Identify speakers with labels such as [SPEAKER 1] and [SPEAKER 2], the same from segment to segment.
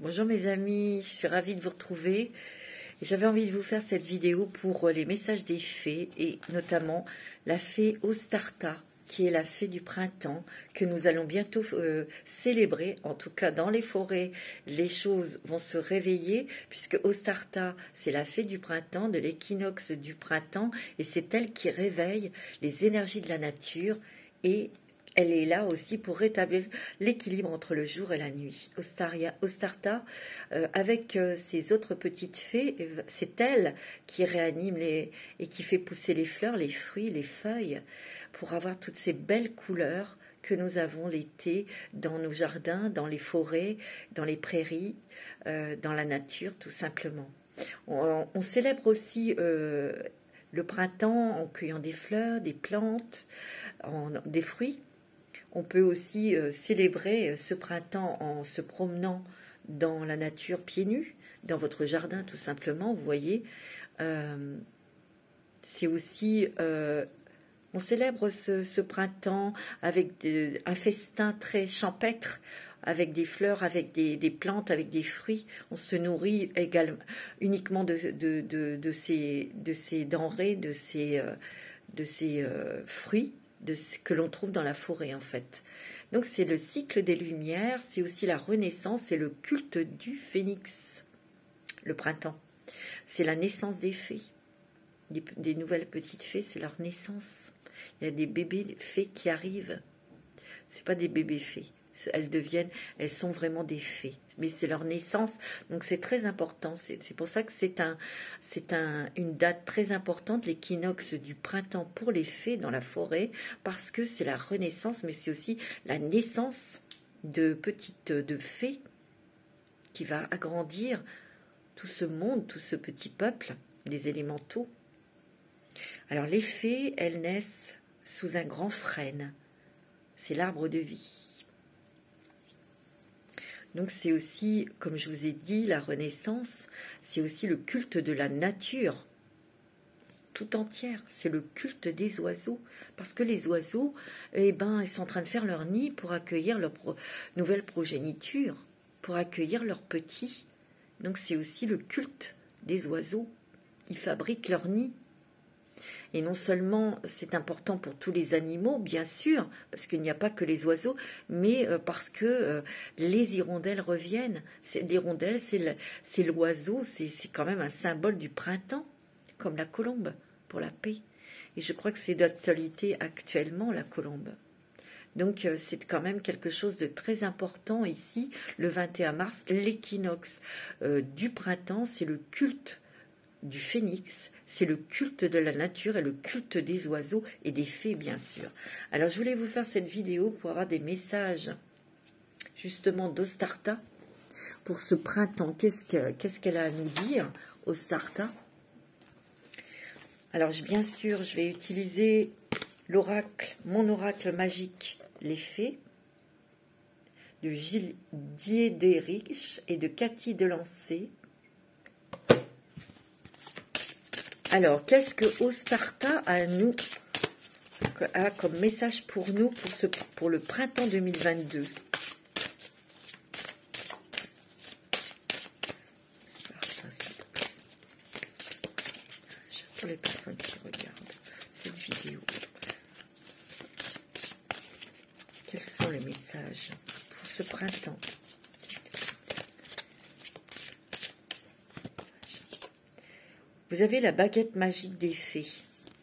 [SPEAKER 1] Bonjour mes amis, je suis ravie de vous retrouver. J'avais envie de vous faire cette vidéo pour les messages des fées et notamment la fée Ostarta, qui est la fée du printemps, que nous allons bientôt célébrer. En tout cas, dans les forêts, les choses vont se réveiller puisque Ostarta, c'est la fée du printemps, de l'équinoxe du printemps, et c'est elle qui réveille les énergies de la nature et elle est là aussi pour rétablir l'équilibre entre le jour et la nuit. Ostarta, avec ses autres petites fées, c'est elle qui réanime et qui fait pousser les fleurs, les fruits, les feuilles, pour avoir toutes ces belles couleurs que nous avons l'été dans nos jardins, dans les forêts, dans les prairies, dans la nature tout simplement. On célèbre aussi le printemps en cueillant des fleurs, des plantes, des fruits. On peut aussi célébrer ce printemps en se promenant dans la nature pieds nus, dans votre jardin tout simplement, vous voyez. C'est aussi, on célèbre ce printemps avec un festin très champêtre, avec des fleurs, avec des plantes, avec des fruits. On se nourrit également uniquement de ces denrées, de ces fruits, de ce que l'on trouve dans la forêt en fait. Donc c'est le cycle des lumières, c'est aussi la renaissance, c'est le culte du phénix, le printemps. C'est la naissance des fées, des nouvelles petites fées, c'est leur naissance. Il y a des bébés fées qui arrivent, c'est pas des bébés fées. Elles sont vraiment des fées, mais c'est leur naissance, donc c'est très important. C'est pour ça que c'est une date très importante, l'équinoxe du printemps pour les fées dans la forêt, parce que c'est la renaissance, mais c'est aussi la naissance de fées qui va agrandir tout ce monde, tout ce petit peuple, les élémentaux. Alors les fées, elles naissent sous un grand frêne, c'est l'arbre de vie. Donc c'est aussi, comme je vous ai dit, la renaissance, c'est aussi le culte de la nature tout entière. C'est le culte des oiseaux. Parce que les oiseaux, eh ben, ils sont en train de faire leur nid pour accueillir leur nouvelle progéniture, pour accueillir leurs petits. Donc c'est aussi le culte des oiseaux. Ils fabriquent leur nid. Et non seulement c'est important pour tous les animaux, bien sûr, parce qu'il n'y a pas que les oiseaux, mais parce que les hirondelles reviennent. L'hirondelle, c'est l'oiseau, c'est quand même un symbole du printemps, comme la colombe, pour la paix. Et je crois que c'est d'actualité actuellement, la colombe. Donc c'est quand même quelque chose de très important ici, le 21 mars, l'équinoxe du printemps, c'est le culte du phénix, c'est le culte de la nature et le culte des oiseaux et des fées bien sûr. Alors je voulais vous faire cette vidéo pour avoir des messages justement d'Ostarta pour ce printemps. Qu'est-ce qu'elle a à nous dire, Ostarta? Alors bien sûr je vais utiliser l'oracle, mon oracle magique, les fées, de Gilles Diederich et de Cathy Delancey. Alors, qu'est-ce que Ostarta a comme message pour nous pour le printemps 2022? Pour les personnes qui regardent cette vidéo, quels sont les messages pour ce printemps? Vous avez la baguette magique des fées.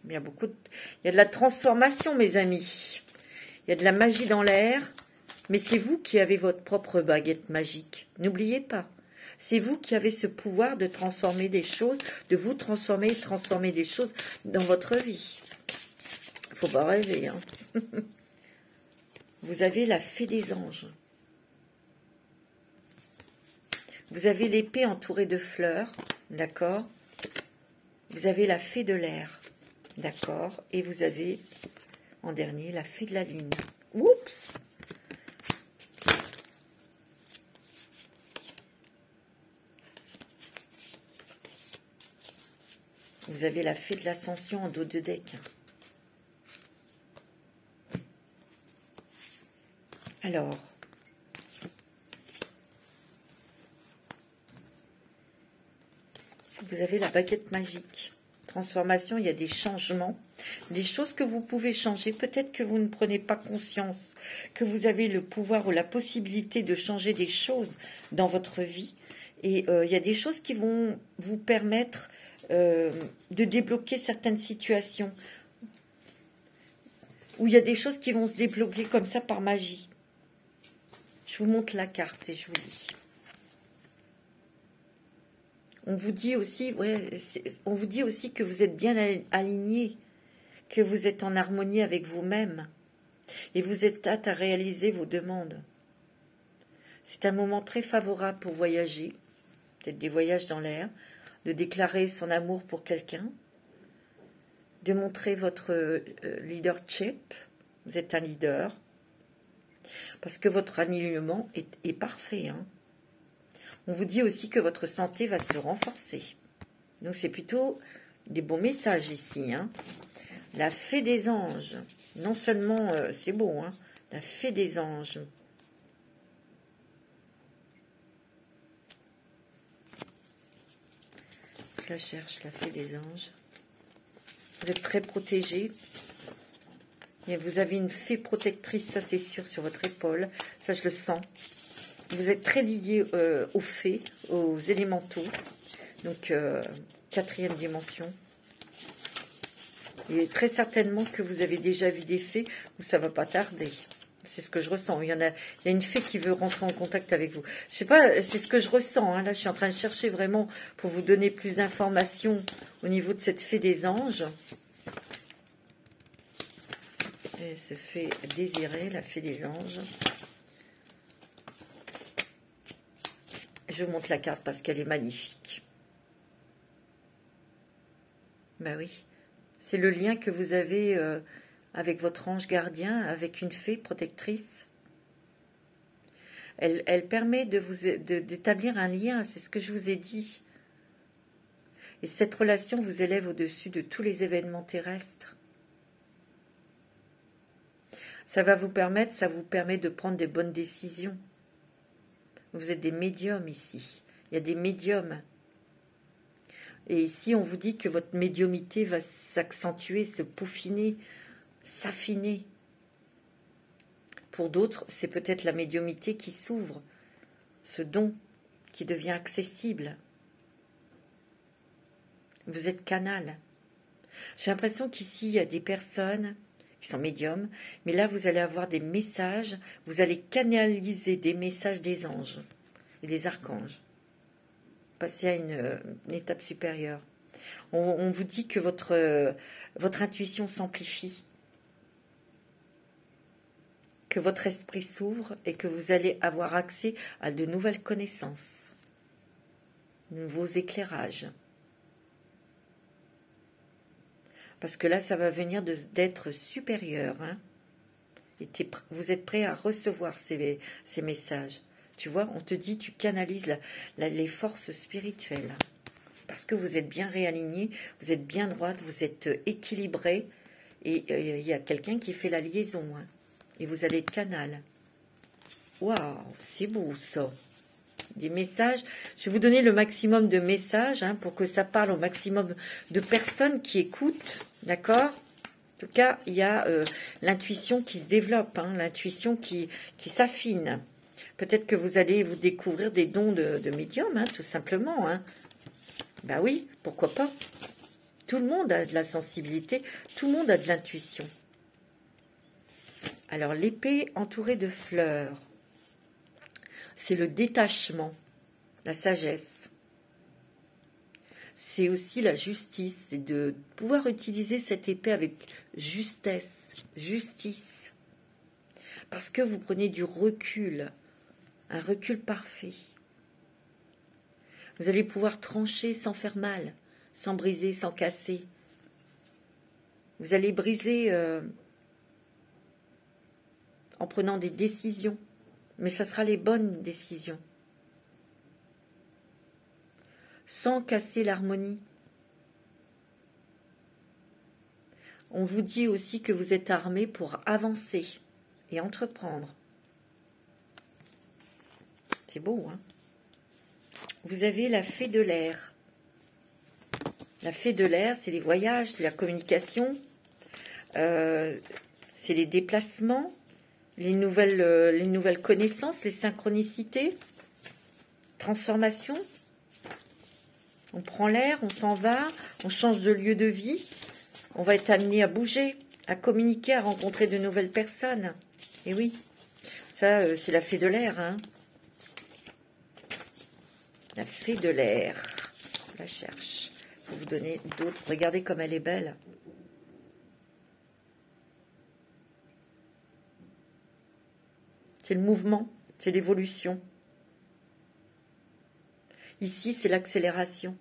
[SPEAKER 1] Il y a de la transformation, mes amis. Il y a de la magie dans l'air. Mais c'est vous qui avez votre propre baguette magique. N'oubliez pas. C'est vous qui avez ce pouvoir de transformer des choses, de vous transformer et transformer des choses dans votre vie. Faut pas rêver, hein. Vous avez la fée des anges. Vous avez l'épée entourée de fleurs, d'accord? Vous avez la fée de l'air, d'accord? Et vous avez, en dernier, la fée de la lune. Oups! Vous avez la fée de l'ascension en dos de deck. Alors, Vous avez la baguette magique. Transformation, il y a des changements, des choses que vous pouvez changer. Peut-être que vous ne prenez pas conscience que vous avez le pouvoir ou la possibilité de changer des choses dans votre vie. Et il y a des choses qui vont vous permettre de débloquer certaines situations. Ou il y a des choses qui vont se débloquer comme ça par magie. Je vous montre la carte et je vous lis. On vous dit aussi, on vous dit aussi que vous êtes bien aligné, que vous êtes en harmonie avec vous-même et vous êtes apte à réaliser vos demandes. C'est un moment très favorable pour voyager, peut-être des voyages dans l'air, de déclarer son amour pour quelqu'un, de montrer votre leadership. Vous êtes un leader, parce que votre alignement est parfait, hein. On vous dit aussi que votre santé va se renforcer. Donc c'est plutôt des bons messages ici, hein. La fée des anges. Non seulement, c'est beau, hein. La fée des anges. Je la cherche, la fée des anges. Vous êtes très protégé. Et vous avez une fée protectrice, ça c'est sûr, sur votre épaule. Ça, je le sens. Vous êtes très lié aux fées, aux élémentaux. Donc, 4e dimension. Et très certainement que vous avez déjà vu des fées où ça ne va pas tarder. C'est ce que je ressens. Il y a une fée qui veut rentrer en contact avec vous. Je sais pas, c'est ce que je ressens, hein. Là, je suis en train de chercher vraiment pour vous donner plus d'informations au niveau de cette fée des anges. Elle se fait désirer, la fée des anges. Je vous montre la carte parce qu'elle est magnifique. Ben oui, c'est le lien que vous avez avec votre ange gardien, avec une fée protectrice. Elle permet d'établir un lien, c'est ce que je vous ai dit. Et cette relation vous élève au-dessus de tous les événements terrestres. Ça vous permet de prendre des bonnes décisions. Vous êtes des médiums ici. Il y a des médiums. Et ici, on vous dit que votre médiumité va s'accentuer, se peaufiner, s'affiner. Pour d'autres, c'est peut-être la médiumité qui s'ouvre, ce don qui devient accessible. Vous êtes canal. J'ai l'impression qu'ici, il y a des personnes qui sont médiums, mais là, vous allez avoir des messages, vous allez canaliser des messages des anges et des archanges. Passer à une étape supérieure. On vous dit que votre intuition s'amplifie, que votre esprit s'ouvre et que vous allez avoir accès à de nouvelles connaissances, de nouveaux éclairages. Parce que là, ça va venir d'être supérieur. Hein. Vous êtes prêt à recevoir ces messages. Tu vois, on te dit, tu canalises les forces spirituelles. Parce que vous êtes bien réaligné, vous êtes bien droite, vous êtes équilibré. Et il y a quelqu'un qui fait la liaison. Hein. Et vous allez être canal. Waouh, c'est beau ça. Des messages. Je vais vous donner le maximum de messages hein, pour que ça parle au maximum de personnes qui écoutent. D'accord ? En tout cas, il y a l'intuition qui se développe, hein, l'intuition qui s'affine. Peut-être que vous allez vous découvrir des dons de médium, hein, tout simplement. Hein. Ben oui, pourquoi pas. Tout le monde a de la sensibilité, tout le monde a de l'intuition. Alors, l'épée entourée de fleurs, c'est le détachement, la sagesse. C'est aussi la justice, c'est de pouvoir utiliser cette épée avec justesse, justice. Parce que vous prenez du recul, un recul parfait. Vous allez pouvoir trancher sans faire mal, sans briser, sans casser. Vous allez briser en prenant des décisions, mais ça sera les bonnes décisions. Sans casser l'harmonie. On vous dit aussi que vous êtes armé pour avancer et entreprendre. C'est beau, hein? Vous avez la fée de l'air. La fée de l'air, c'est les voyages, c'est la communication, c'est les déplacements, les nouvelles connaissances, les synchronicités, transformation. On prend l'air, on s'en va, on change de lieu de vie, on va être amené à bouger, à communiquer, à rencontrer de nouvelles personnes. Et oui, ça, c'est la fée de l'air, hein. La fée de l'air. Je la cherche. Pour vous donner d'autres. Regardez comme elle est belle. C'est le mouvement, c'est l'évolution. Ici, c'est l'accélération.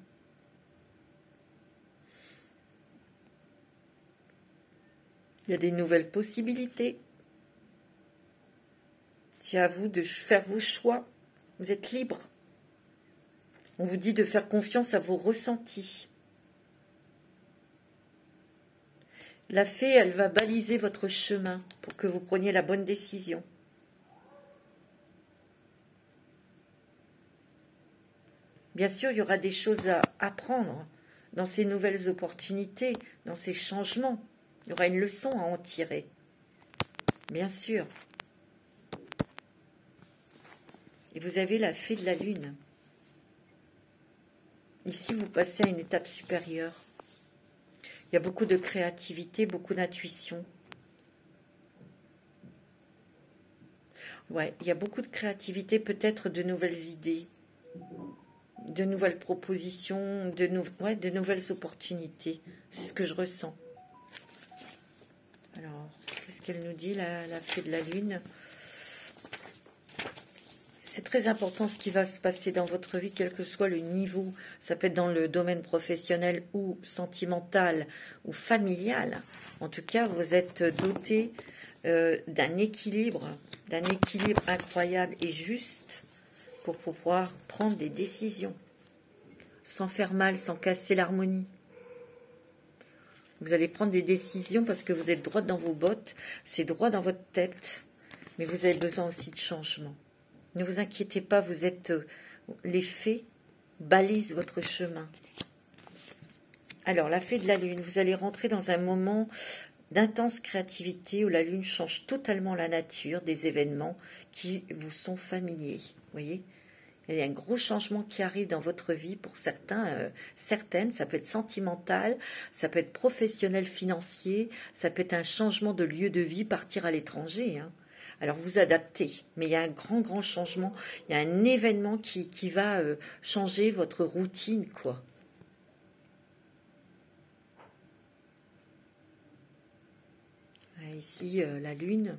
[SPEAKER 1] Il y a des nouvelles possibilités. C'est à vous de faire vos choix. Vous êtes libre. On vous dit de faire confiance à vos ressentis. La fée, elle va baliser votre chemin pour que vous preniez la bonne décision. Bien sûr, il y aura des choses à apprendre dans ces nouvelles opportunités, dans ces changements. Il y aura une leçon à en tirer. Bien sûr. Et vous avez la fée de la lune. Ici, vous passez à une étape supérieure. Il y a beaucoup de créativité, beaucoup d'intuition. Ouais, il y a beaucoup de créativité, peut-être de nouvelles idées, de nouvelles propositions, de nouvelles opportunités. C'est ce que je ressens. Alors, qu'est-ce qu'elle nous dit, la fée de la lune? C'est très important ce qui va se passer dans votre vie, quel que soit le niveau. Ça peut être dans le domaine professionnel ou sentimental ou familial. En tout cas, vous êtes doté d'un équilibre incroyable et juste pour pouvoir prendre des décisions sans faire mal, sans casser l'harmonie. Vous allez prendre des décisions parce que vous êtes droit dans vos bottes, c'est droit dans votre tête, mais vous avez besoin aussi de changement. Ne vous inquiétez pas, vous êtes les fées balisent votre chemin. Alors, la fée de la lune, vous allez rentrer dans un moment d'intense créativité où la lune change totalement la nature des événements qui vous sont familiers. Vous voyez ? Il y a un gros changement qui arrive dans votre vie pour certains, certaines. Ça peut être sentimental, ça peut être professionnel, financier, ça peut être un changement de lieu de vie, partir à l'étranger, hein. Alors, vous adaptez, mais il y a un grand changement. Il y a un événement qui va changer votre routine, quoi. Ici, la lune,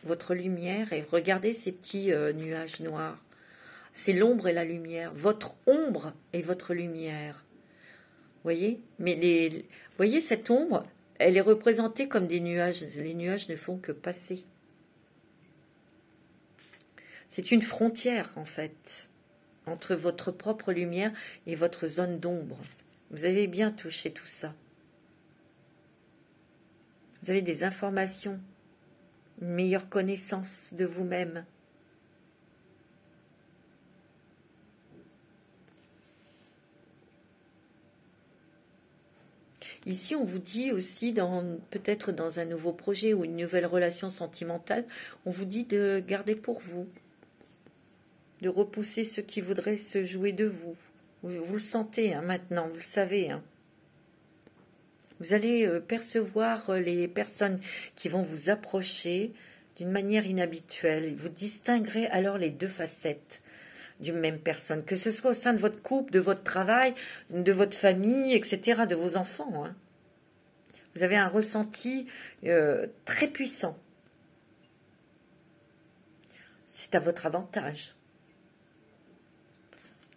[SPEAKER 1] votre lumière, et regardez ces petits nuages noirs. C'est l'ombre et la lumière. Votre ombre et votre lumière. Vous voyez? Mais voyez cette ombre? Elle est représentée comme des nuages. Les nuages ne font que passer. C'est une frontière, en fait, entre votre propre lumière et votre zone d'ombre. Vous avez bien touché tout ça. Vous avez des informations, une meilleure connaissance de vous-même. Ici, on vous dit aussi, peut-être dans un nouveau projet ou une nouvelle relation sentimentale, on vous dit de garder pour vous, de repousser ceux qui voudraient se jouer de vous. Vous le sentez hein, maintenant, vous le savez. Hein. Vous allez percevoir les personnes qui vont vous approcher d'une manière inhabituelle. Vous distinguerez alors les deux facettes d'une même personne, que ce soit au sein de votre couple, de votre travail, de votre famille, etc., de vos enfants. Hein. Vous avez un ressenti très puissant. C'est à votre avantage.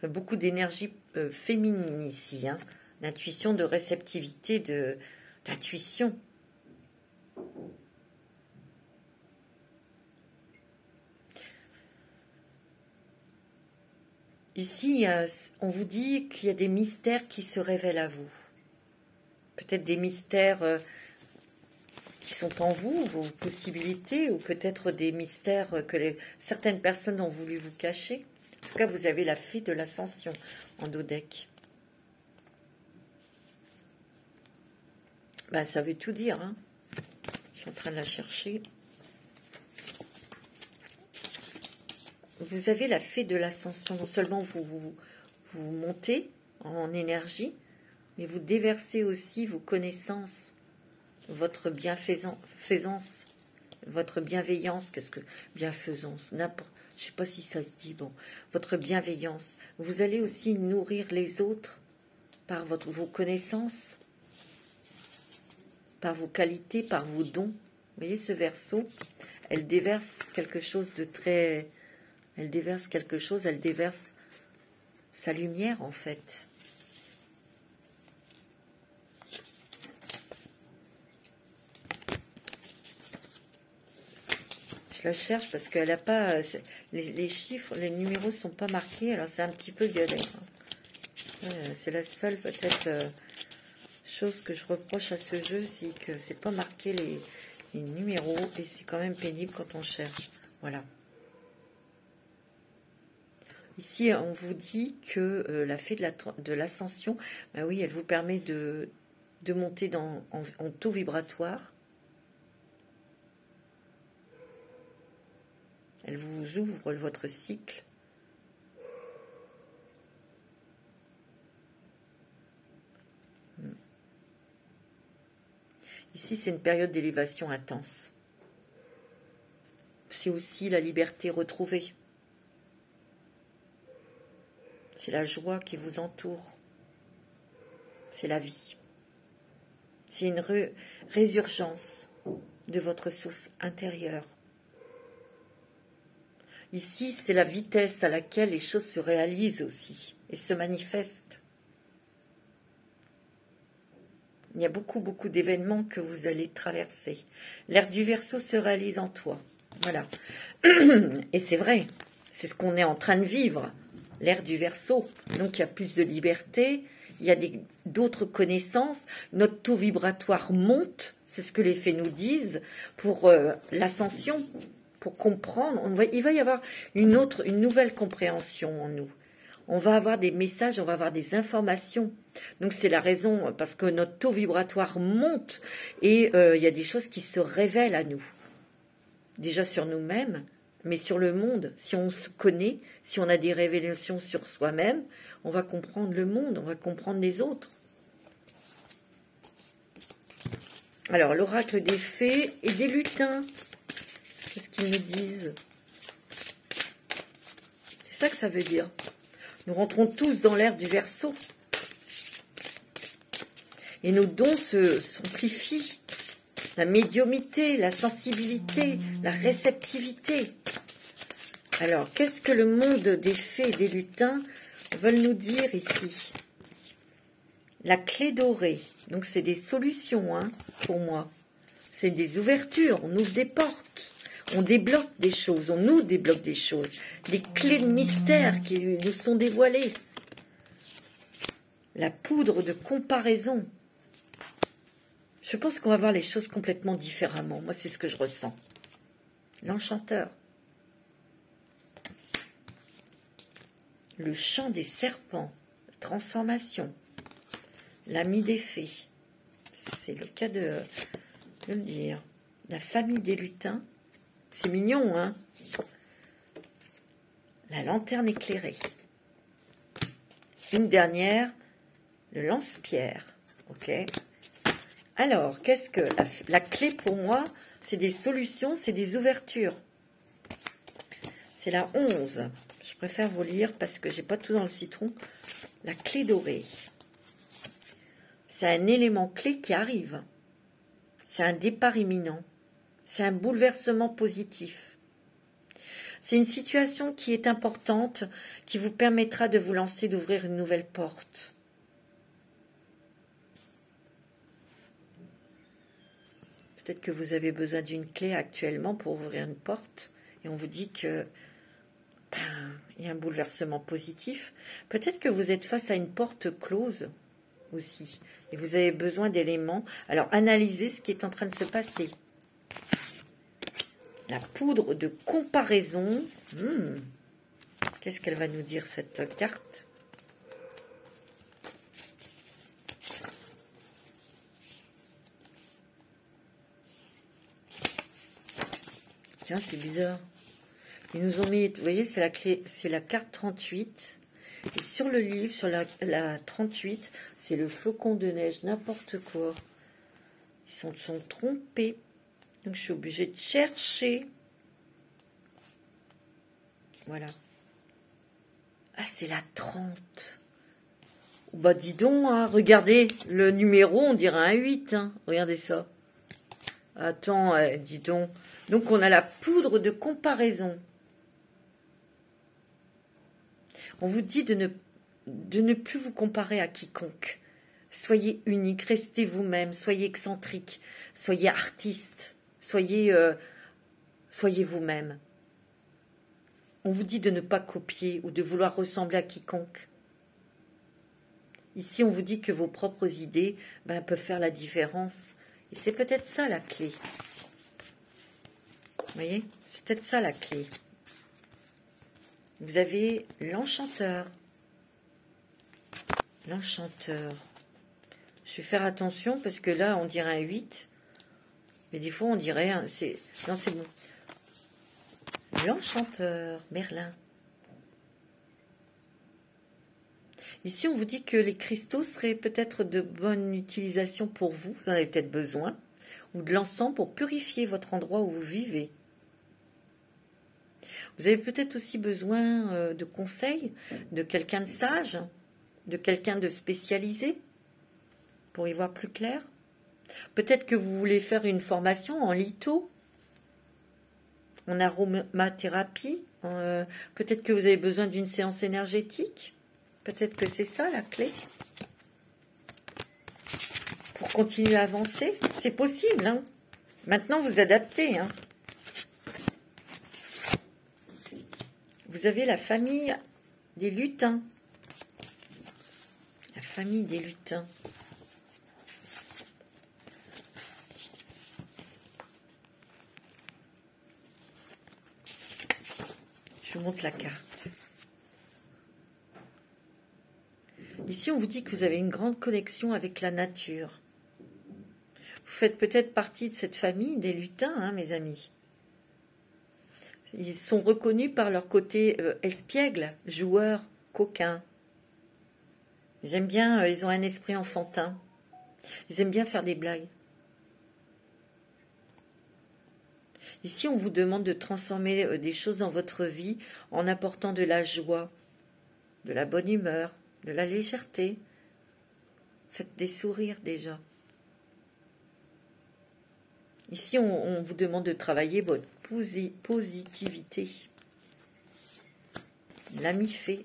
[SPEAKER 1] Beaucoup d'énergie féminine ici, hein, d'intuition, de réceptivité, d'intuition. Ici, on vous dit qu'il y a des mystères qui se révèlent à vous. Peut-être des mystères qui sont en vous, vos possibilités, ou peut-être des mystères que certaines personnes ont voulu vous cacher. En tout cas, vous avez la fée de l'ascension en dos deck. Ben, ça veut tout dire, hein. Je suis en train de la chercher. Vous avez la fée de l'ascension. Non seulement vous montez en énergie, mais vous déversez aussi vos connaissances, votre bienfaisance, votre bienveillance. Qu'est-ce que bienfaisance? N'importe. Je ne sais pas si ça se dit. Bon, votre bienveillance. Vous allez aussi nourrir les autres par vos connaissances, par vos qualités, par vos dons. Vous voyez ce Verseau, elle déverse quelque chose de très... Elle déverse quelque chose, elle déverse sa lumière en fait. Je la cherche parce qu'elle n'a pas... Les chiffres, les numéros ne sont pas marqués, alors c'est un petit peu galère. C'est la seule peut-être chose que je reproche à ce jeu, c'est que c'est pas marqué les numéros et c'est quand même pénible quand on cherche. Voilà. Ici, on vous dit que la fée de l'ascension, ben oui, elle vous permet de monter en taux vibratoire. Elle vous ouvre votre cycle. Ici, c'est une période d'élévation intense. C'est aussi la liberté retrouvée. C'est la joie qui vous entoure. C'est la vie. C'est une résurgence de votre source intérieure. Ici, c'est la vitesse à laquelle les choses se réalisent aussi et se manifestent. Il y a beaucoup d'événements que vous allez traverser. L'ère du Verseau se réalise en toi. Voilà. Et c'est vrai, c'est ce qu'on est en train de vivre. L'ère du Verseau. Donc, il y a plus de liberté, il y a d'autres connaissances. Notre taux vibratoire monte, c'est ce que les fées nous disent, pour l'ascension, pour comprendre. Il va y avoir une nouvelle compréhension en nous. On va avoir des messages, on va avoir des informations. Donc, c'est la raison, parce que notre taux vibratoire monte et il y a des choses qui se révèlent à nous. Déjà sur nous-mêmes, mais sur le monde. Si on se connaît, si on a des révélations sur soi-même, on va comprendre le monde, on va comprendre les autres. Alors, l'oracle des fées et des lutins. Qu'est-ce qu'ils nous disent? C'est ça que ça veut dire. Nous rentrons tous dans l'ère du Verseau. Et nos dons s'amplifient. La médiumnité, la sensibilité, la réceptivité. Alors, qu'est-ce que le monde des fées et des lutins veulent nous dire ici? La clé dorée. Donc, c'est des solutions, hein, pour moi. C'est des ouvertures, on ouvre des portes. On débloque des choses, on nous débloque des choses. Des clés de mystère qui nous sont dévoilées. La poudre de comparaison. Je pense qu'on va voir les choses complètement différemment. Moi, c'est ce que je ressens. L'enchanteur. Le chant des serpents. Transformation. L'ami des fées. C'est le cas de le dire. La famille des lutins. C'est mignon, hein? La lanterne éclairée. Une dernière. Le lance-pierre. Ok? Alors, qu'est-ce que la clé pour moi? C'est des solutions, c'est des ouvertures. C'est la 11. Je préfère vous lire parce que j'ai pas tout dans le citron. La clé dorée. C'est un élément clé qui arrive. C'est un départ imminent. C'est un bouleversement positif. C'est une situation qui est importante, qui vous permettra de vous lancer, d'ouvrir une nouvelle porte. Peut-être que vous avez besoin d'une clé actuellement pour ouvrir une porte et on vous dit que il y a un bouleversement positif. Peut-être que vous êtes face à une porte close aussi et vous avez besoin d'éléments. Alors, analysez ce qui est en train de se passer. La poudre de comparaison. Qu'est-ce qu'elle va nous dire, cette carte? Tiens, c'est bizarre. Ils nous ont mis, vous voyez, c'est la clé, c'est la carte 38. Et sur le livre, sur la 38, c'est le flocon de neige, n'importe quoi. Ils se sont trompés. Donc, je suis obligée de chercher. Voilà. Ah, c'est la 30. Bah, dis donc, hein, regardez, le numéro, on dirait un 8. Hein. Regardez ça. Attends, dis donc. Donc, on a la poudre de comparaison. On vous dit de ne plus vous comparer à quiconque. Soyez unique, restez vous-même, soyez excentrique, soyez artiste, soyez vous-même. On vous dit de ne pas copier ou de vouloir ressembler à quiconque. Ici, on vous dit que vos propres idées peuvent faire la différence. Et c'est peut-être ça la clé. Vous voyez? C'est peut-être ça la clé. Vous avez l'enchanteur. L'enchanteur. Je vais faire attention parce que là, on dirait un 8. Mais des fois, on dirait... non, c'est bon. L'enchanteur, Merlin. Ici, on vous dit que les cristaux seraient peut-être de bonne utilisation pour vous. Vous en avez peut-être besoin. Ou de l'encens pour purifier votre endroit où vous vivez. Vous avez peut-être aussi besoin de conseils de quelqu'un de sage, de quelqu'un de spécialisé, pour y voir plus clair. Peut-être que vous voulez faire une formation en litho, en aromathérapie. Peut-être que vous avez besoin d'une séance énergétique. Peut-être que c'est ça la clé. Pour continuer à avancer, c'est possible. Hein. Maintenant, vous adaptez. Hein. Vous avez la famille des lutins. La famille des lutins. Je vous montre la carte. Ici, on vous dit que vous avez une grande connexion avec la nature. Vous faites peut-être partie de cette famille des lutins, hein, mes amis. Ils sont reconnus par leur côté espiègle, joueur, coquin. Ils aiment bien, ils ont un esprit enfantin. Ils aiment bien faire des blagues. Ici, on vous demande de transformer des choses dans votre vie en apportant de la joie, de la bonne humeur, de la légèreté. Faites des sourires déjà. Ici, on vous demande de travailler votre positivité. L'ami fée.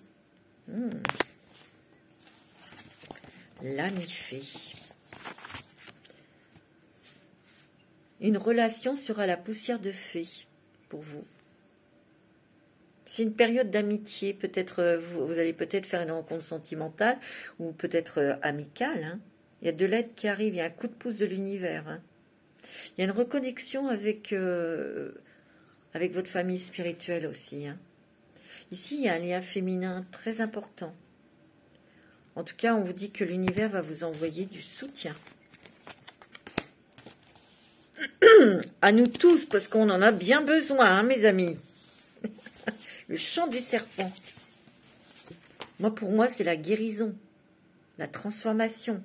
[SPEAKER 1] L'ami fée. Une relation sera la poussière de fée pour vous. C'est une période d'amitié. Peut-être vous allez peut-être faire une rencontre sentimentale ou peut-être amicale. Hein. Il y a de l'aide qui arrive. Il y a un coup de pouce de l'univers. Hein. Il y a une reconnexion avec votre famille spirituelle aussi. Hein. Ici, il y a un lien féminin très important. En tout cas, on vous dit que l'univers va vous envoyer du soutien. À nous tous, parce qu'on en a bien besoin, hein, mes amis. Le chant du serpent. Pour moi, c'est la guérison, la transformation.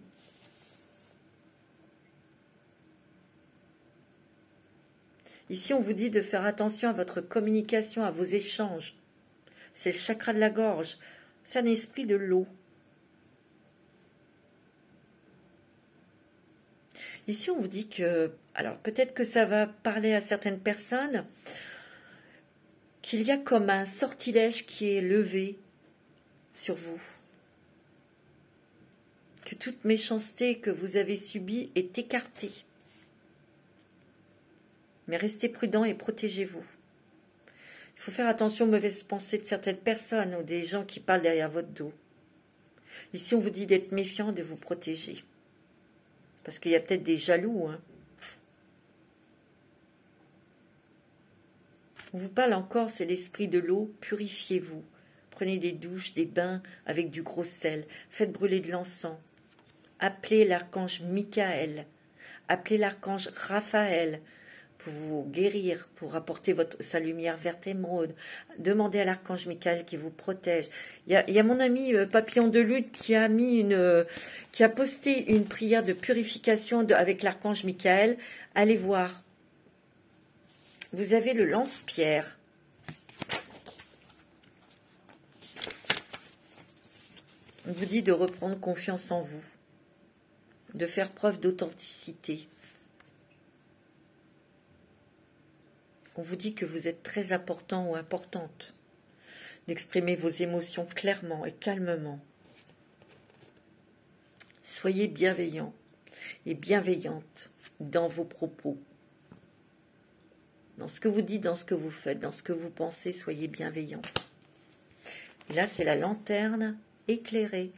[SPEAKER 1] Ici, on vous dit de faire attention à votre communication, à vos échanges. C'est le chakra de la gorge. C'est un esprit de l'eau. Ici, on vous dit que... Alors, peut-être que ça va parler à certaines personnes qu'il y a comme un sortilège qui est levé sur vous. Que toute méchanceté que vous avez subie est écartée. Mais restez prudent et protégez-vous. Il faut faire attention aux mauvaises pensées de certaines personnes ou des gens qui parlent derrière votre dos. Ici, on vous dit d'être méfiant, de vous protéger. Parce qu'il y a peut-être des jaloux. Hein. On vous parle encore, c'est l'esprit de l'eau. Purifiez-vous. Prenez des douches, des bains avec du gros sel. Faites brûler de l'encens. Appelez l'archange Michael. Appelez l'archange Raphaël pour vous guérir, pour apporter sa lumière verte émeraude. Demandez à l'archange Michael qui vous protège. Il y a mon ami Papillon de Lutte qui a posté une prière de purification avec l'archange Michael. Allez voir. Vous avez le lance-pierre. On vous dit de reprendre confiance en vous, de faire preuve d'authenticité. On vous dit que vous êtes très important ou importante, d'exprimer vos émotions clairement et calmement. Soyez bienveillant et bienveillante dans vos propos. Dans ce que vous dites, dans ce que vous faites, dans ce que vous pensez, soyez bienveillant. Et là, c'est la lanterne éclairée.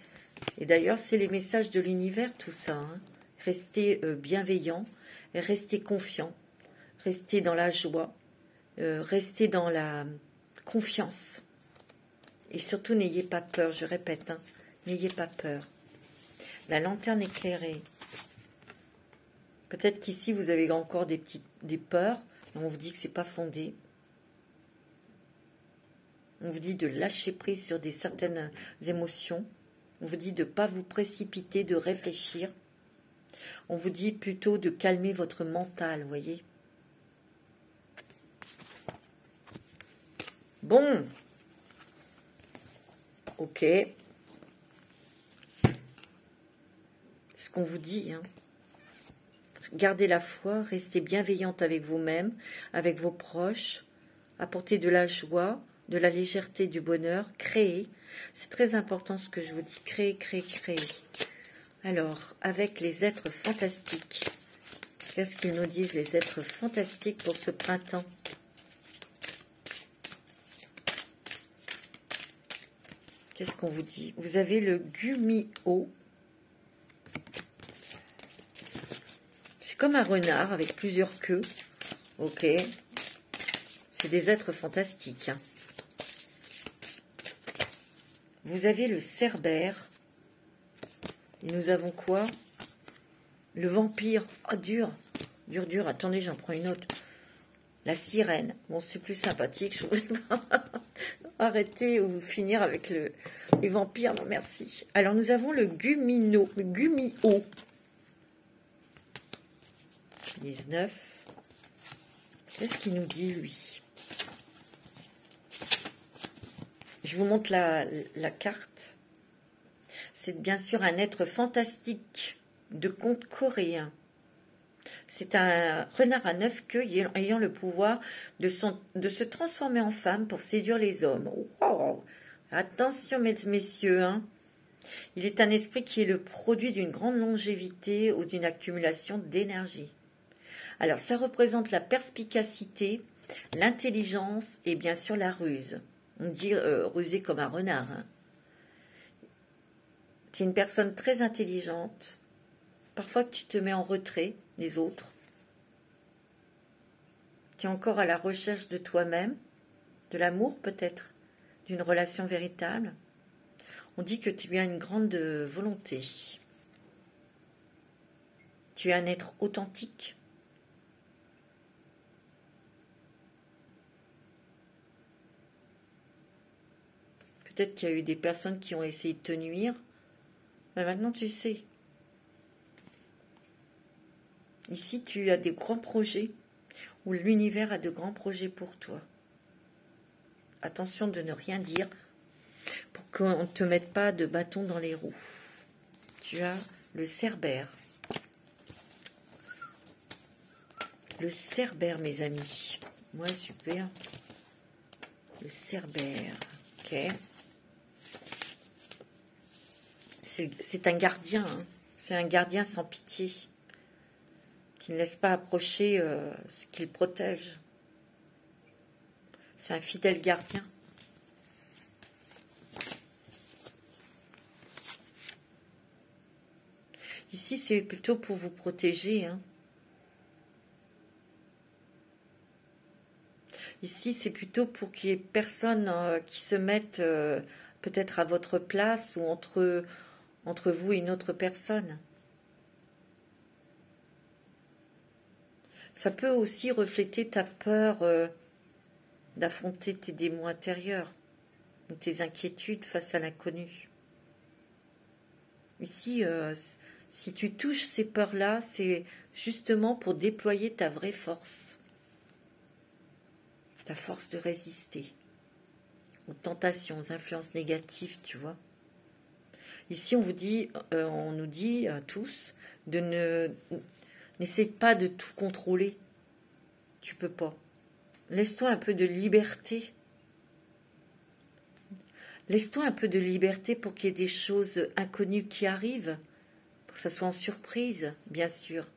[SPEAKER 1] Et d'ailleurs, c'est les messages de l'univers, tout ça. Hein. Restez bienveillant, restez confiant, restez dans la joie, restez dans la confiance. Et surtout, n'ayez pas peur, je répète, hein, n'ayez pas peur. La lanterne éclairée. Peut-être qu'ici, vous avez encore des peurs. On vous dit que ce n'est pas fondé. On vous dit de lâcher prise sur certaines émotions. On vous dit de ne pas vous précipiter, de réfléchir. On vous dit plutôt de calmer votre mental, vous voyez. Bon. Ok. Ce qu'on vous dit, hein. Gardez la foi, restez bienveillante avec vous-même, avec vos proches, apportez de la joie, de la légèreté, du bonheur, créez. C'est très important ce que je vous dis, créez, créez, créez. Alors, avec les êtres fantastiques, qu'est-ce qu'ils nous disent les êtres fantastiques pour ce printemps? Qu'est-ce qu'on vous dit? Vous avez le Gumio. Comme un renard avec plusieurs queues. Ok. C'est des êtres fantastiques. Hein. Vous avez le cerbère. Et nous avons quoi? Le vampire. Oh, dur. Dur, dur. Attendez, j'en prends une autre. La sirène. Bon, c'est plus sympathique. Je voulais pas arrêter ou finir avec les vampires. Non, merci. Alors, nous avons le Gumio. 19. Qu'est-ce qu'il nous dit, lui? Je vous montre la carte. C'est bien sûr un être fantastique de conte coréen. C'est un renard à 9 queues ayant le pouvoir de se transformer en femme pour séduire les hommes. Wow. Attention, messieurs, hein. Il est un esprit qui est le produit d'une grande longévité ou d'une accumulation d'énergie. Alors, ça représente la perspicacité, l'intelligence et bien sûr la ruse. On dit ruser comme un renard. Hein. Tu es une personne très intelligente. Parfois, tu te mets en retrait des autres. Tu es encore à la recherche de toi-même, de l'amour peut-être, d'une relation véritable. On dit que tu as une grande volonté. Tu es un être authentique. Peut-être qu'il y a eu des personnes qui ont essayé de te nuire. Mais maintenant, tu sais. Ici, tu as des grands projets, ou l'univers a de grands projets pour toi. Attention de ne rien dire pour qu'on ne te mette pas de bâton dans les roues. Tu as le cerbère. Le cerbère, mes amis. Ouais, super. Le cerbère. Ok. C'est un gardien. Hein. C'est un gardien sans pitié. Qui ne laisse pas approcher ce qu'il protège. C'est un fidèle gardien. Ici, c'est plutôt pour vous protéger. Hein. Ici, c'est plutôt pour qu'il y ait personne qui se mette peut-être à votre place ou entre vous et une autre personne. Ça peut aussi refléter ta peur d'affronter tes démons intérieurs ou tes inquiétudes face à l'inconnu. Ici, si tu touches ces peurs-là, c'est justement pour déployer ta vraie force. Ta force de résister aux tentations, aux influences négatives, tu vois. Ici, on nous dit à tous n'essaie pas de tout contrôler. Tu peux pas. Laisse-toi un peu de liberté. Laisse-toi un peu de liberté pour qu'il y ait des choses inconnues qui arrivent, pour que ça soit en surprise, bien sûr.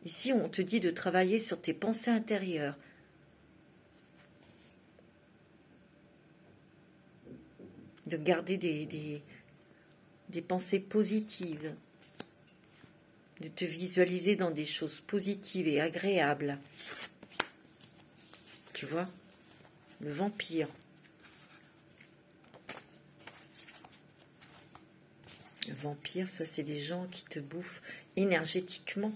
[SPEAKER 1] Ici, on te dit de travailler sur tes pensées intérieures. De garder des pensées positives. De te visualiser dans des choses positives et agréables. Tu vois ? Le vampire. Le vampire, ça c'est des gens qui te bouffent énergétiquement.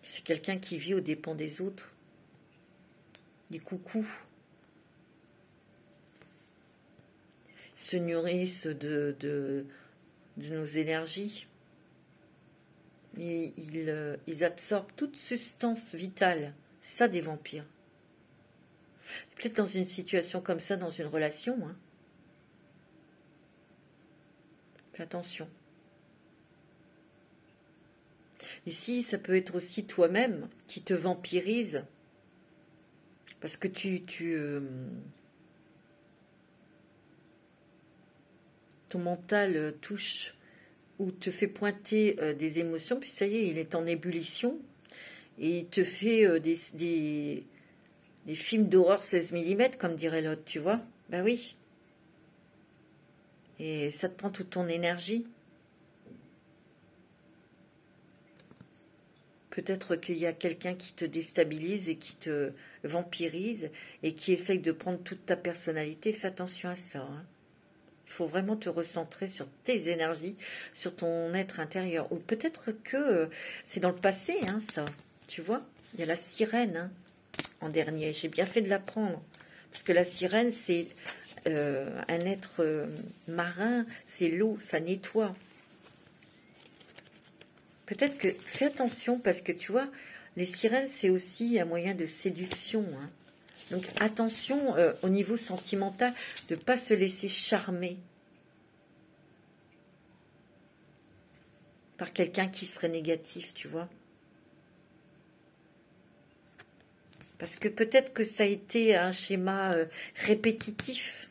[SPEAKER 1] C'est quelqu'un qui vit aux dépens des autres. Des coucous. Ils se nourrissent de nos énergies. Et ils absorbent toute substance vitale. C'est ça des vampires. Peut-être dans une situation comme ça, dans une relation. Hein. Fais attention. Ici, ça peut être aussi toi-même qui te vampirise. Parce que ton mental touche ou te fait pointer des émotions, puis ça y est, il est en ébullition. Et il te fait des films d'horreur 16 mm, comme dirait l'autre, tu vois. Ben oui. Et ça te prend toute ton énergie. Peut-être qu'il y a quelqu'un qui te déstabilise et qui te vampirise et qui essaye de prendre toute ta personnalité. Fais attention à ça. Hein. Il faut vraiment te recentrer sur tes énergies, sur ton être intérieur. Ou peut-être que c'est dans le passé, hein, ça. Tu vois, il y a la sirène hein, en dernier. J'ai bien fait de la prendre. Parce que la sirène, c'est un être marin. C'est l'eau, ça nettoie. Peut-être que... Fais attention parce que tu vois, les sirènes, c'est aussi un moyen de séduction. Hein. Donc attention au niveau sentimental de ne pas se laisser charmer par quelqu'un qui serait négatif, tu vois. Parce que peut-être que ça a été un schéma répétitif.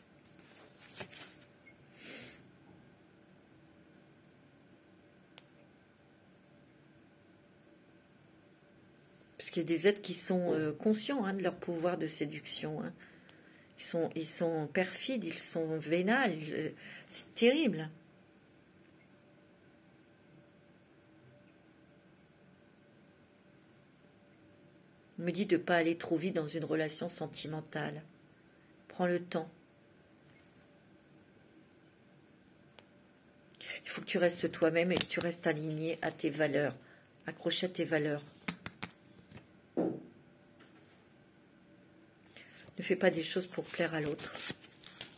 [SPEAKER 1] Parce qu'il y a des êtres qui sont conscients hein, de leur pouvoir de séduction. Hein. Ils sont perfides, ils sont vénales. C'est terrible. On me dit de ne pas aller trop vite dans une relation sentimentale. Prends le temps. Il faut que tu restes toi-même et que tu restes aligné à tes valeurs. Accroché à tes valeurs. Ne fais pas des choses pour plaire à l'autre.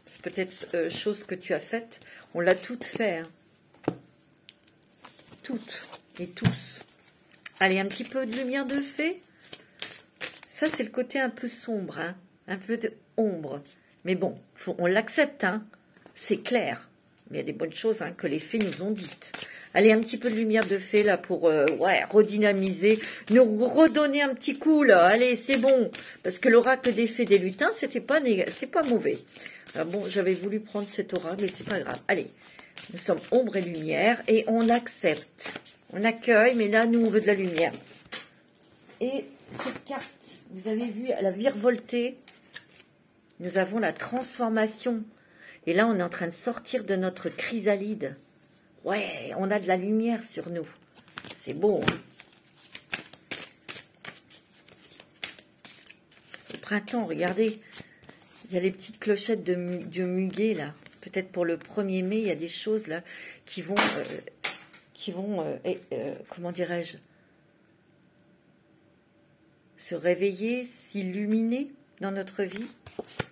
[SPEAKER 1] C'est peut-être chose que tu as faite. On l'a toutes fait. Hein. Toutes et tous. Allez, un petit peu de lumière de fée. Ça, c'est le côté un peu sombre, hein, un peu d'ombre. Mais bon, on l'accepte, hein, c'est clair. Mais il y a des bonnes choses hein, que les fées nous ont dites. Allez, un petit peu de lumière de fée, là, pour redynamiser, nous redonner un petit coup, là. Allez, c'est bon. Parce que l'oracle des fées des lutins, c'est pas mauvais. Alors bon, j'avais voulu prendre cet oracle, mais c'est pas grave. Allez, nous sommes ombre et lumière, et on accepte. On accueille, mais là, nous, on veut de la lumière. Et cette carte, vous avez vu, elle a virevolté. Nous avons la transformation. Et là, on est en train de sortir de notre chrysalide. Ouais, on a de la lumière sur nous. C'est beau. Hein. Au printemps, regardez. Il y a les petites clochettes de muguet, là. Peut-être pour le 1er mai, il y a des choses, là, qui vont qui vont, comment dirais-je, se réveiller, s'illuminer dans notre vie.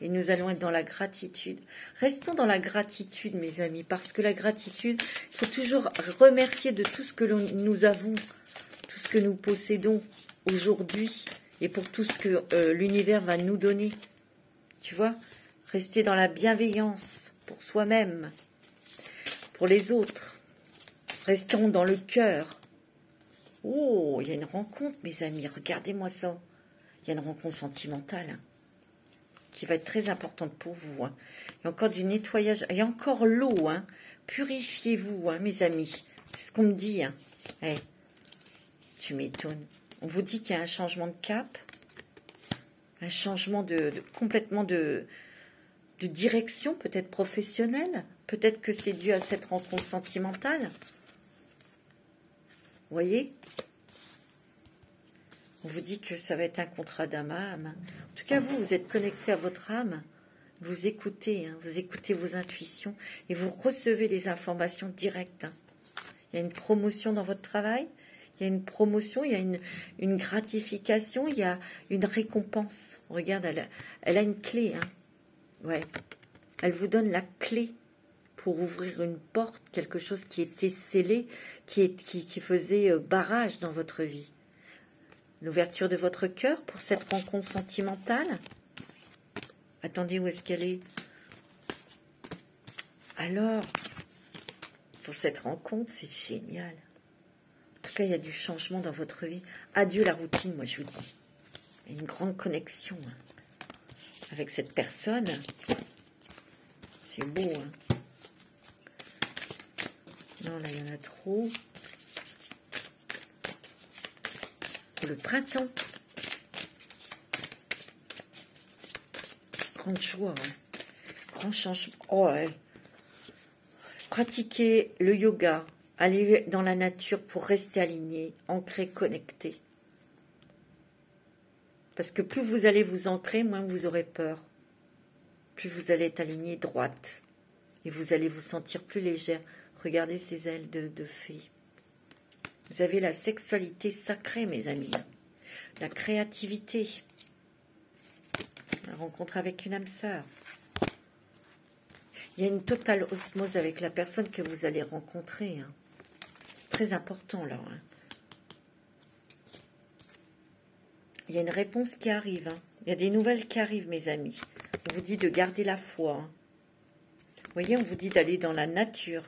[SPEAKER 1] Et nous allons être dans la gratitude. Restons dans la gratitude, mes amis, parce que la gratitude, il faut toujours remercier de tout ce que nous avons, tout ce que nous possédons aujourd'hui, et pour tout ce que l'univers va nous donner. Tu vois, rester dans la bienveillance pour soi-même, pour les autres. Restons dans le cœur. Oh, il y a une rencontre, mes amis, regardez-moi ça. Il y a une rencontre sentimentale, hein, qui va être très importante pour vous. Hein. Il y a encore du nettoyage, il y a encore l'eau. Hein. Purifiez-vous, hein, mes amis. C'est ce qu'on me dit. Hein. Hey, tu m'étonnes. On vous dit qu'il y a un changement de cap, un changement complètement de direction, peut-être professionnelle. Peut-être que c'est dû à cette rencontre sentimentale. Vous voyez? On vous dit que ça va être un contrat d'âme à âme. En tout cas, vous êtes connecté à votre âme. Vous écoutez, hein, vous écoutez vos intuitions et vous recevez les informations directes. Hein. Il y a une promotion dans votre travail, il y a une promotion, il y a une gratification, il y a une récompense. Regarde, elle a une clé. Hein. Ouais. Elle vous donne la clé pour ouvrir une porte, quelque chose qui était scellé, qui faisait barrage dans votre vie. L'ouverture de votre cœur pour cette rencontre sentimentale. Attendez, où est-ce qu'elle est? Alors, pour cette rencontre, c'est génial. En tout cas, il y a du changement dans votre vie. Adieu la routine, moi je vous dis. Il y a une grande connexion avec cette personne. C'est beau, hein. Non, là, il y en a trop. Pour le printemps. Grande joie, hein. Grand changement. Oh, ouais. Pratiquez le yoga. Allez dans la nature pour rester aligné, ancré, connecté. Parce que plus vous allez vous ancrer, moins vous aurez peur. Plus vous allez être aligné droite. Et vous allez vous sentir plus légère. Regardez ces ailes de fée. Vous avez la sexualité sacrée, mes amis. La créativité. La rencontre avec une âme sœur. Il y a une totale osmose avec la personne que vous allez rencontrer. Hein. C'est très important, là. Hein. Il y a une réponse qui arrive. Hein. Il y a des nouvelles qui arrivent, mes amis. On vous dit de garder la foi. Hein. Vous voyez, on vous dit d'aller dans la nature.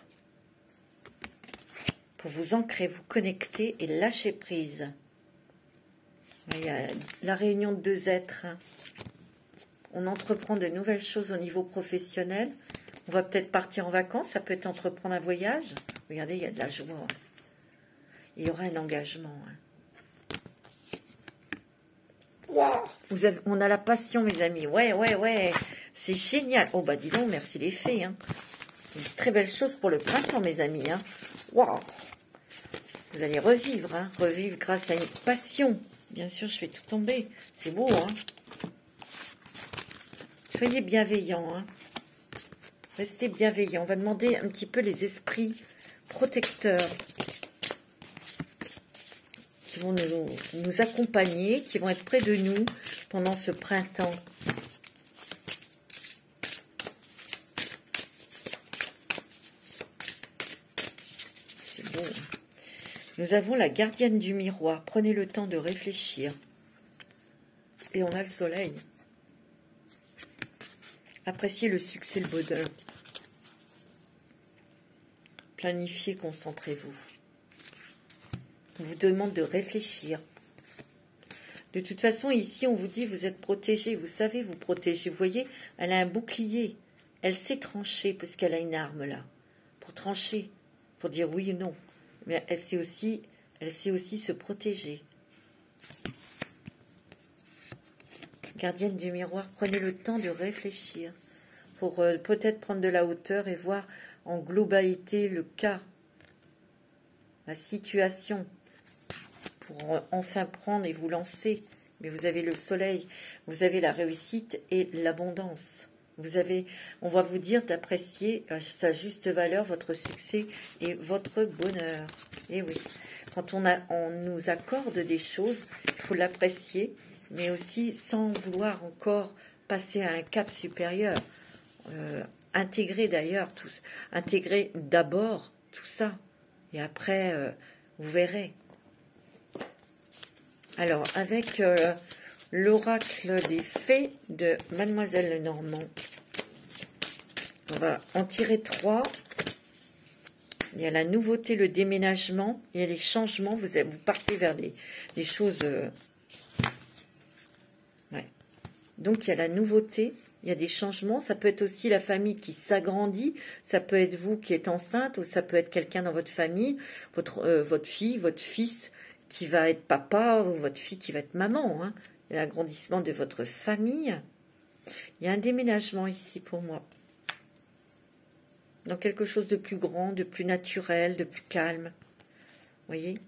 [SPEAKER 1] Pour vous ancrer, vous connecter et lâcher prise. Il y a la réunion de deux êtres. Hein. On entreprend de nouvelles choses au niveau professionnel. On va peut-être partir en vacances. Ça peut être entreprendre un voyage. Regardez, il y a de la joie. Hein. Il y aura un engagement. Hein. Wow, on a la passion, mes amis. Ouais. C'est génial. Oh, bah dis donc, merci les fées. Hein. Une très belle chose pour le printemps, mes amis. Hein. Wow. Vous allez revivre. Hein. Revivre grâce à une passion. Bien sûr, je fais tout tomber. C'est beau, hein. Soyez bienveillants. Hein. Restez bienveillants. On va demander un petit peu les esprits protecteurs qui vont nous accompagner, qui vont être près de nous pendant ce printemps. C'est beau. Nous avons la gardienne du miroir. Prenez le temps de réfléchir. Et on a le soleil. Appréciez le succès, le bonheur. Planifiez, concentrez-vous. On vous demande de réfléchir. De toute façon, ici, on vous dit, vous êtes protégé. Vous savez vous protéger. Vous voyez, elle a un bouclier. Elle sait trancher, parce qu'elle a une arme là. Pour trancher. Pour dire oui ou non. Mais elle sait aussi se protéger. Gardienne du miroir, prenez le temps de réfléchir. Pour peut-être prendre de la hauteur et voir en globalité le cas. La situation. Pour enfin prendre et vous lancer. Mais vous avez le soleil, vous avez la réussite et l'abondance.
[SPEAKER 2] On va vous dire d'apprécier à sa juste valeur votre succès et votre bonheur. Et oui, quand on nous accorde des choses, il faut l'apprécier, mais aussi sans vouloir encore passer à un cap supérieur. Intégrer d'ailleurs tous, intégrer d'abord tout ça, et après vous verrez. Alors avec l'oracle des fées de Mademoiselle Lenormand, on va en tirer 3. Il y a la nouveauté, le déménagement, il y a les changements, vous partez vers des choses... ouais. Donc il y a la nouveauté, il y a des changements, ça peut être aussi la famille qui s'agrandit, ça peut être vous qui êtes enceinte, ou ça peut être quelqu'un dans votre famille, votre fille, votre fils qui va être papa, ou votre fille qui va être maman, hein. L'agrandissement de votre famille. Il y a un déménagement ici pour moi. Dans quelque chose de plus grand, de plus naturel, de plus calme. Vous voyez?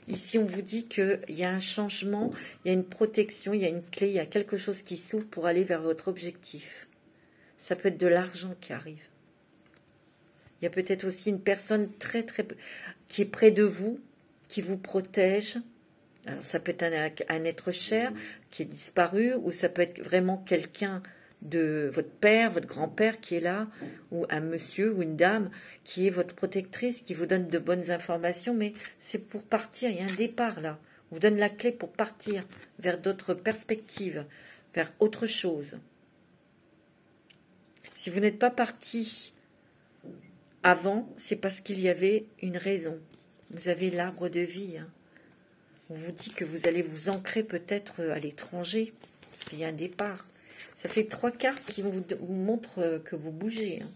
[SPEAKER 2] Ici, on vous dit qu'il y a un changement, il y a une protection, il y a une clé, il y a quelque chose qui s'ouvre pour aller vers votre objectif. Ça peut être de l'argent qui arrive. Il y a peut-être aussi une personne qui est près de vous, qui vous protège. Alors, ça peut être un être cher qui est disparu, ou ça peut être vraiment quelqu'un de votre père, votre grand-père qui est là, ou un monsieur ou une dame qui est votre protectrice, qui vous donne de bonnes informations, mais c'est pour partir, il y a un départ là. On vous donne la clé pour partir vers d'autres perspectives, vers autre chose. Si vous n'êtes pas parti avant, c'est parce qu'il y avait une raison. Vous avez l'arbre de vie, hein. On vous dit que vous allez vous ancrer peut-être à l'étranger, parce qu'il y a un départ. Ça fait 3 cartes qui vous montrent que vous bougez. Hein.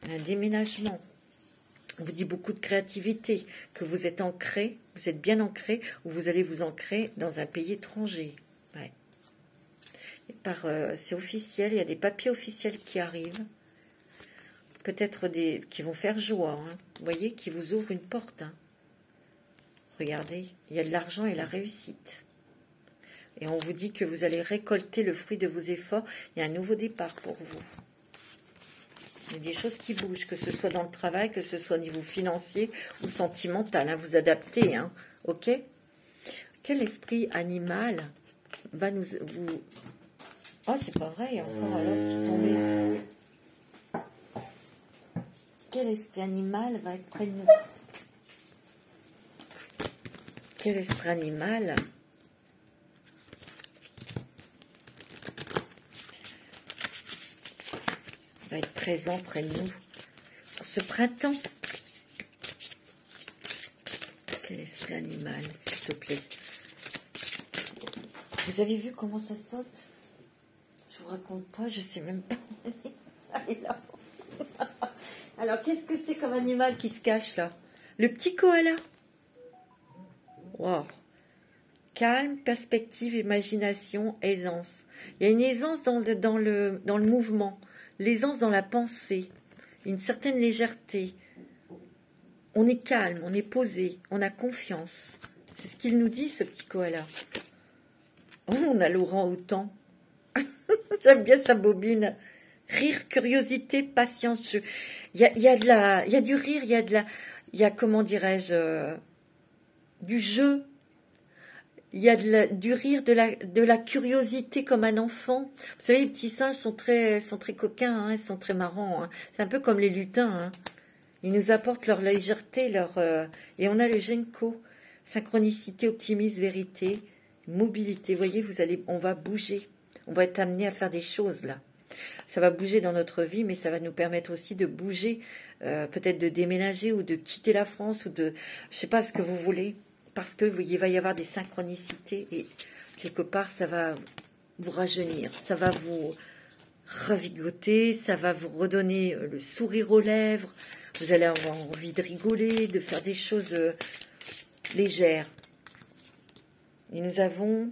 [SPEAKER 2] Un déménagement. On vous dit beaucoup de créativité, que vous êtes ancré, vous êtes bien ancré, ou vous allez vous ancrer dans un pays étranger. Ouais. C'est officiel, il y a des papiers officiels qui arrivent. Peut-être qui vont faire joie. Hein. Vous voyez, qui vous ouvrent une porte. Hein. Regardez, il y a de l'argent et la réussite. Et on vous dit que vous allez récolter le fruit de vos efforts. Il y a un nouveau départ pour vous. Il y a des choses qui bougent, que ce soit dans le travail, que ce soit au niveau financier ou sentimental. Hein, vous adaptez, hein, ok? Quel esprit animal va vous... Oh, c'est pas vrai, il y a encore un autre qui est tombé. Quel esprit animal va être près de nous? Quel esprit animal va être présent près de nous pour ce printemps? Quel esprit animal, s'il te plaît? Vous avez vu comment ça saute? Je vous raconte pas, je sais même pas. Allez là. Alors, qu'est-ce que c'est comme animal qui se cache là? Le petit koala. Wow. Calme, perspective, imagination, aisance. Il y a une aisance dans le mouvement, l'aisance dans la pensée, une certaine légèreté. On est calme, on est posé, on a confiance. C'est ce qu'il nous dit, ce petit koala. Oh, on a l'orang-outan. J'aime bien sa bobine. Rire, curiosité, patience. Il y a du rire, il y a comment dirais-je, du jeu. Il y a du rire, de la curiosité comme un enfant. Vous savez, les petits singes sont très coquins, hein, ils sont très marrants. Hein. C'est un peu comme les lutins. Hein. Ils nous apportent leur légèreté, et on a le Genko. Synchronicité, optimisme, vérité, mobilité. Vous voyez, on va bouger. On va être amené à faire des choses là. Ça va bouger dans notre vie, mais ça va nous permettre aussi de bouger, peut-être de déménager ou de quitter la France ou de, je sais pas ce que vous voulez, parce que il va y avoir des synchronicités et quelque part ça va vous rajeunir, ça va vous ravigoter, ça va vous redonner le sourire aux lèvres. Vous allez avoir envie de rigoler, de faire des choses légères. Et nous avons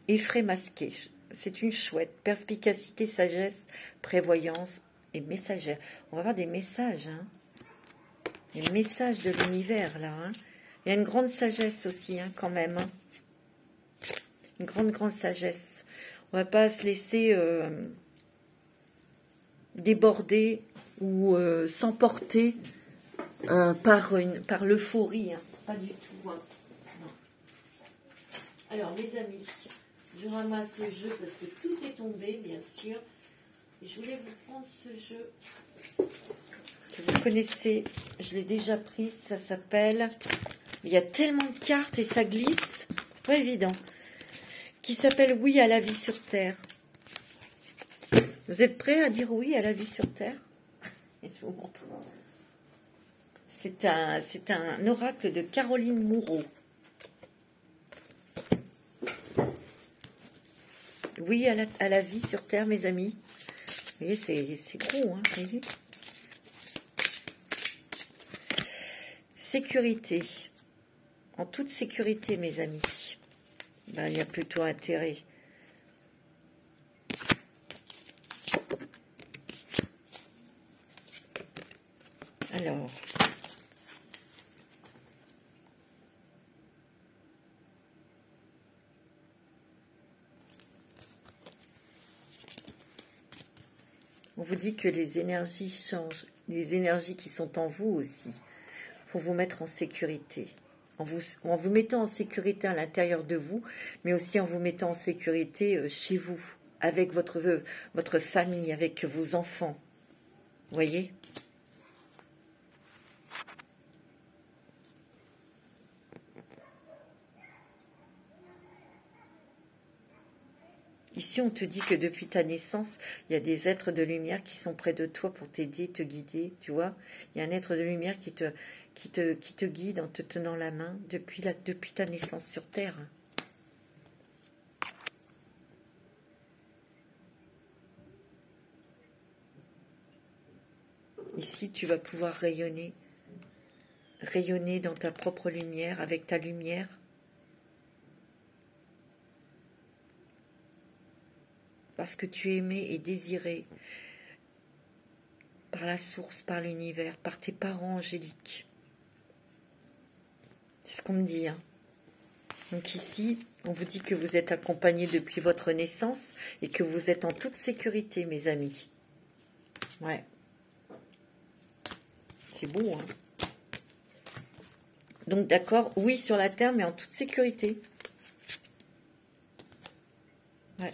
[SPEAKER 2] effraie masqué. C'est une chouette. Perspicacité, sagesse, prévoyance et messagère. On va avoir des messages. Hein. Les messages de l'univers, là. Hein. Il y a une grande sagesse aussi, hein, quand même. Hein. Une grande sagesse. On ne va pas se laisser
[SPEAKER 1] déborder ou s'emporter par l'euphorie. Hein. Pas du tout. Hein. Non. Alors, mes amis, je ramasse le jeu parce que tout est tombé, bien sûr. Et je voulais vous prendre ce jeu que vous connaissez. Je l'ai déjà pris. Ça s'appelle... Il y a tellement de cartes et ça glisse. Pas évident. Qui s'appelle Oui à la vie sur Terre. Vous êtes prêts à dire oui à la vie sur Terre? Et je vous montre. C'est un oracle de Caroline Moureau. Oui à la vie sur Terre, mes amis. Vous voyez, c'est gros, hein, vous voyez. Sécurité. En toute sécurité, mes amis. Ben, il y a plutôt intérêt. Alors, on vous dit que les énergies changent, les énergies qui sont en vous aussi, pour vous mettre en sécurité. En vous mettant en sécurité à l'intérieur de vous, mais aussi en vous mettant en sécurité chez vous, avec votre famille, avec vos enfants. Vous voyez ? Ici, on te dit que depuis ta naissance, il y a des êtres de lumière qui sont près de toi pour t'aider, te guider, tu vois. Il y a un être de lumière qui te guide en te tenant la main depuis ta naissance sur Terre. Ici, tu vas pouvoir rayonner dans ta propre lumière, avec ta lumière. Parce que tu es aimé et désiré par la source, par l'univers, par tes parents angéliques. C'est ce qu'on me dit. Hein. Donc ici, on vous dit que vous êtes accompagnés depuis votre naissance et que vous êtes en toute sécurité, mes amis. Ouais. C'est beau, hein. Donc d'accord, oui sur la terre, mais en toute sécurité. Ouais.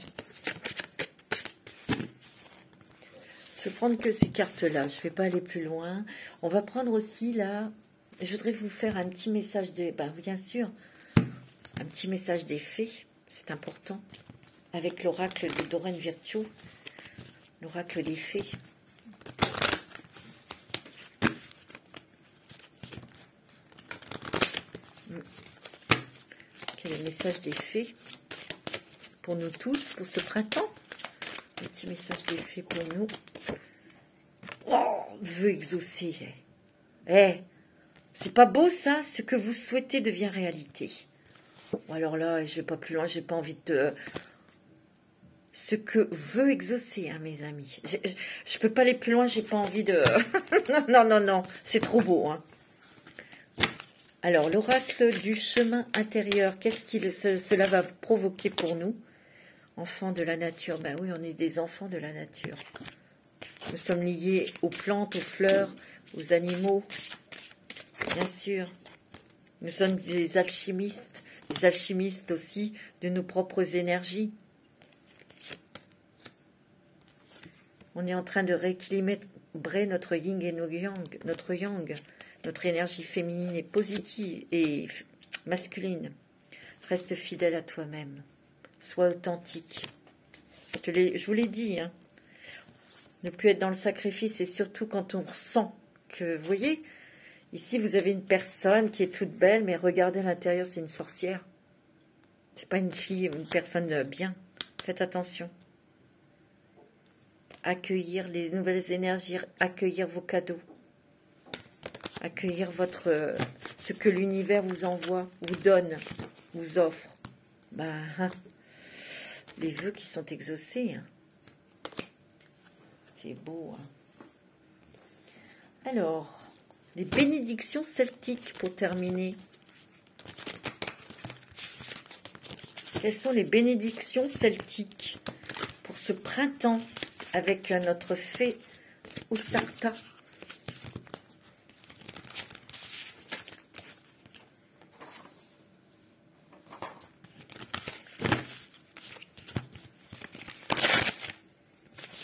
[SPEAKER 1] Je vais prendre que ces cartes-là, je ne vais pas aller plus loin. On va prendre aussi là, je voudrais vous faire un petit message bien sûr, un petit message des fées, c'est important, avec l'oracle de Doreen Virtue, l'oracle des fées. Quel est le message des fées pour nous tous, pour ce printemps? Un petit message des fées pour nous. Oh, vœu exaucé. C'est pas beau ça? Ce que vous souhaitez devient réalité. Bon, alors là, je vais pas plus loin, j'ai pas envie de... Ce que veut exaucer, hein, mes amis. Je peux pas aller plus loin, j'ai pas envie de... non, c'est trop beau. Hein. Alors, l'oracle du chemin intérieur, qu'est-ce que cela va provoquer pour nous? Enfants de la nature, ben oui, on est des enfants de la nature. Nous sommes liés aux plantes, aux fleurs, aux animaux, bien sûr. Nous sommes des alchimistes aussi de nos propres énergies. On est en train de rééquilibrer notre yin et notre yang, notre énergie féminine et positive et masculine. Reste fidèle à toi-même. Sois authentique. Je vous l'ai dit, hein. Ne plus être dans le sacrifice, et surtout quand on ressent que, vous voyez, ici vous avez une personne qui est toute belle, mais regardez à l'intérieur, c'est une sorcière. C'est pas une fille, une personne bien. Faites attention. Accueillir les nouvelles énergies, accueillir vos cadeaux, accueillir ce que l'univers vous envoie, vous donne, vous offre. Les vœux qui sont exaucés. Hein. C'est beau. Hein. Alors, les bénédictions celtiques pour terminer. Quelles sont les bénédictions celtiques pour ce printemps avec notre fée Ostarta.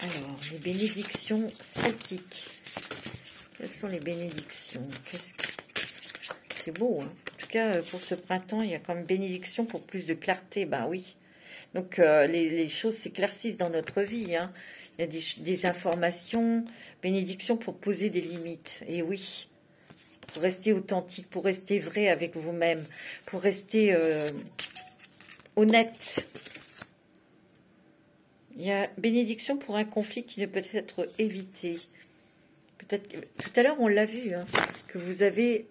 [SPEAKER 1] Alors, les bénédictions celtiques. Quelles sont les bénédictions? C'est beau, hein. En tout cas, pour ce printemps, il y a quand même bénédiction pour plus de clarté. Ben oui. Donc, les choses s'éclaircissent dans notre vie, hein. Il y a des informations, bénédiction pour poser des limites. Et oui, pour rester authentique, pour rester vrai avec vous-même, pour rester honnête. Il y a bénédiction pour un conflit qui ne peut être évité. Peut-être tout à l'heure on l'a vu, hein, que vous avez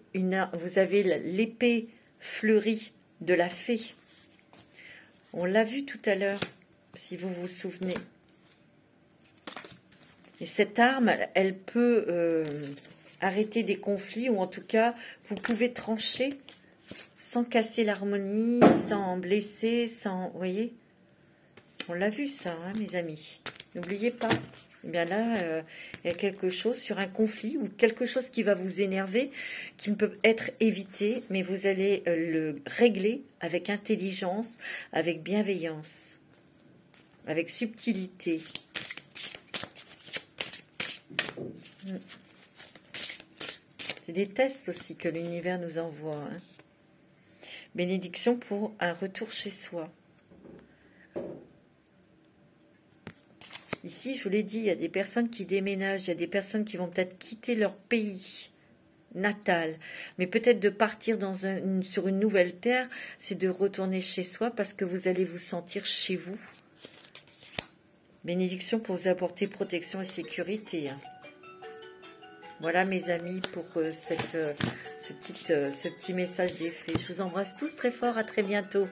[SPEAKER 1] l'épée fleurie de la fée. On l'a vu tout à l'heure, si vous vous souvenez. Et cette arme, elle peut arrêter des conflits, ou en tout cas, vous pouvez trancher sans casser l'harmonie, sans blesser, sans... Vous voyez? On l'a vu ça, hein, mes amis. N'oubliez pas. Eh bien là, il y a quelque chose sur un conflit ou quelque chose qui va vous énerver, qui ne peut être évité, mais vous allez le régler avec intelligence, avec bienveillance, avec subtilité. C'est des tests aussi que l'univers nous envoie, hein. Bénédiction pour un retour chez soi. Ici, je vous l'ai dit, il y a des personnes qui déménagent, il y a des personnes qui vont peut-être quitter leur pays natal, mais peut-être de partir sur une nouvelle terre, c'est de retourner chez soi parce que vous allez vous sentir chez vous. Bénédiction pour vous apporter protection et sécurité, hein. Voilà mes amis pour ce petit message des fées. Je vous embrasse tous très fort, à très bientôt.